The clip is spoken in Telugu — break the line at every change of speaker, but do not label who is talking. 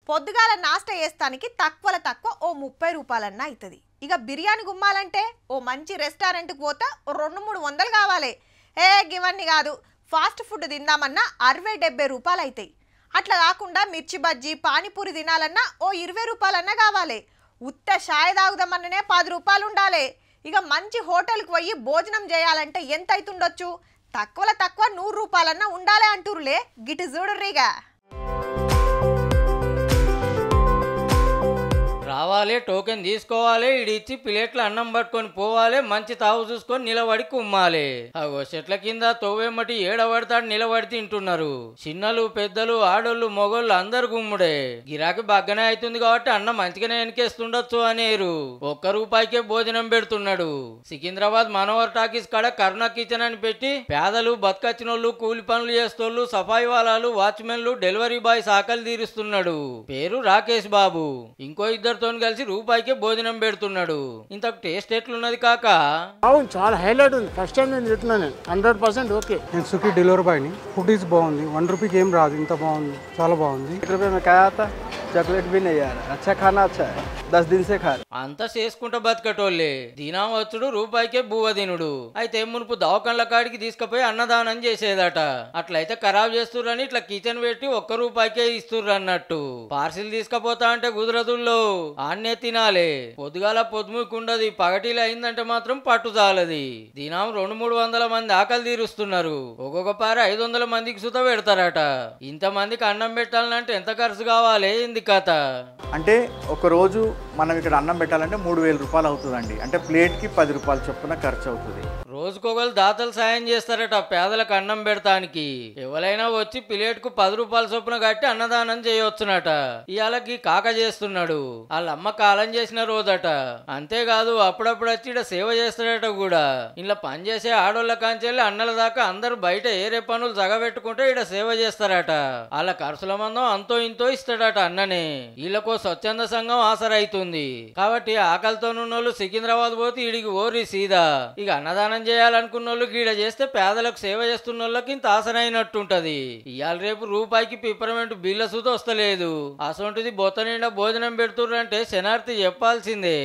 పొద్దుగాల నాస్టా చేస్తానికి తక్కువ ఓ 30 రూపాయలన్నా అవుతుంది. ఇక బిర్యానీ గుమ్మాలంటే ఓ మంచి రెస్టారెంట్కి పోతే 200-300 కావాలి. గివన్నీ కాదు, ఫాస్ట్ ఫుడ్ తిందామన్నా 60-70 రూపాయలు అవుతాయి. అట్లా కాకుండా మిర్చి బజ్జీ పానీపూరి తినాలన్నా ఓ 20 రూపాయలన్నా కావాలి. ఉత్త షాయ్ తాగుదామన్ననే 10 రూపాయలు ఉండాలి. ఇక మంచి హోటల్కి పోయి భోజనం చేయాలంటే ఎంత అవుతుండొచ్చు? తక్కువ 100 రూపాయలన్నా ఉండాలి అంటురులే. గిటు చూడుర్రీగా.
రావాలి, టోకెన్ తీసుకోవాలి, ఇడిచ్చి ప్లేట్లు అన్నం పట్టుకొని పోవాలి, మంచి తావు చూసుకొని నిలబడి కుమ్మాలి. అగో చెట్ల కింద తోవేమటి ఏడబడతాడు నిలబడి తింటున్నారు. చిన్నలు పెద్దలు ఆడోళ్ళు మొగోళ్ళు అందరు గుమ్ముడే. గిరాకీ బాగానే అవుతుంది కాబట్టి అన్నం మంచిగానే వెనకేస్తుండొచ్చు అనేరు. 1 రూపాయికే భోజనం పెడుతున్నాడు. సికింద్రాబాద్ మనోహర్ టాకీస్ కాడ కరుణ కిచెన్ అని పెట్టి పేదలు, బతకచ్చినోళ్ళు, కూలి పనులు చేస్తోళ్ళు, సఫాయి వాలాలు, వాచ్మెన్లు, డెలివరీ బాయ్స్ ఆకలి తీరుస్తున్నాడు. పేరు రాకేష్ బాబు. ఇంకో ఇద్దరితో కలిసి రూపాయికే భోజనం పెడుతున్నాడు. ఇంత టేస్ట్ ఎట్లున్నది కాక?
అవును, చాలా హైలైట్ ఉంది. ఫస్ట్ టైం నేను తింటున్నాను. 100% ఓకే.
నేను స్విగ్గీ డెలివరీ బాయ్ని. ఫుడ్ ఈజ్ బాగుంది. 1 రూపీకి ఏం రాదు, ఇంత బాగుంది, చాలా బాగుంది.
चॉकलेट भी नहीं यार, अच्छा खाना अच्छा है, 10 दिन से खा.
అంతా చేసుకుంటా బతకటోళ్ళే. దినం వచ్చుడు రూపాయికే బువ్వ తినుడు. అయితే మునుపు దవాఖాన్ల కాడికి తీసుకుపోయి అన్నదానం చేసేదట. అట్లయితే ఖరాబ్ చేస్తుర్రని ఇట్లా కిచెన్ పెట్టి 1 రూపాయికే ఇస్తుర్రు అన్నట్టు. పార్సిల్ తీసుకపోతా అంటే కుదరదుల్లో, ఆన్నే తినాలే. పొద్దుగాల పొద్దుముకుండది, పగటిలో అయిందంటే మాత్రం పట్టు చాలది. దినం 200-300 మంది ఆకలి తీరుస్తున్నారు. ఒక్కొక్క పార 500 మందికి సుత పెడతారట. ఇంతమందికి అన్నం పెట్టాలంటే ఎంత ఖర్చు కావాలి? కథ
అంటే ఒక రోజు మనం ఇక్కడ అన్నం పెట్టాలంటే 3000 రూపాయలు అవుతుందండి. అంటే ప్లేట్కి 10 రూపాయలు చొప్పున ఖర్చు అవుతుంది.
రోజుకొకరు దాతలు సాయం చేస్తారట పేదలకు అన్నం పెడతానికి. ఎవరైనా వచ్చి ప్లేట్కు 10 రూపాయల చొప్పున కట్టి అన్నదానం చేయవచ్చునట. ఇవాళకి కాక చేస్తున్నాడు. వాళ్ళ అమ్మ కాలం చేసిన రోజట. అంతేకాదు అప్పుడప్పుడు వచ్చి ఇక్కడ సేవ చేస్తాడట కూడా. ఇలా పనిచేసే ఆడోళ్ళ కాంచెల్లి అన్నల దాకా అందరూ బయట ఏరే పనులు జగబెట్టుకుంటే ఇక్కడ సేవ చేస్తారట. వాళ్ళ ఖర్చుల మందం అంతో ఇంతో ఇస్తాడట అన్ననే. వీళ్ళకో స్వచ్ఛంద సంఘం ఆసరైతుంది కాబట్టి ఆకలితోనున్నోళ్ళు సికింద్రాబాద్ పోతే ఈడికి ఓరి సీదా. ఇక అన్నదానం చేయాలనుకున్న వాళ్ళు గీడ చేస్తే పేదలకు సేవ చేస్తున్న వాళ్ళకి ఇంత ఆసరైనట్టుంటది. ఇవాళ రేపు రూపాయికి పిప్పరమెంట్ బిల్ల సుత వస్తలేదు. అసొంటిది బొత్త నిండా భోజనం పెడుతుర్రంటే శనార్థి చెప్పాల్సిందే.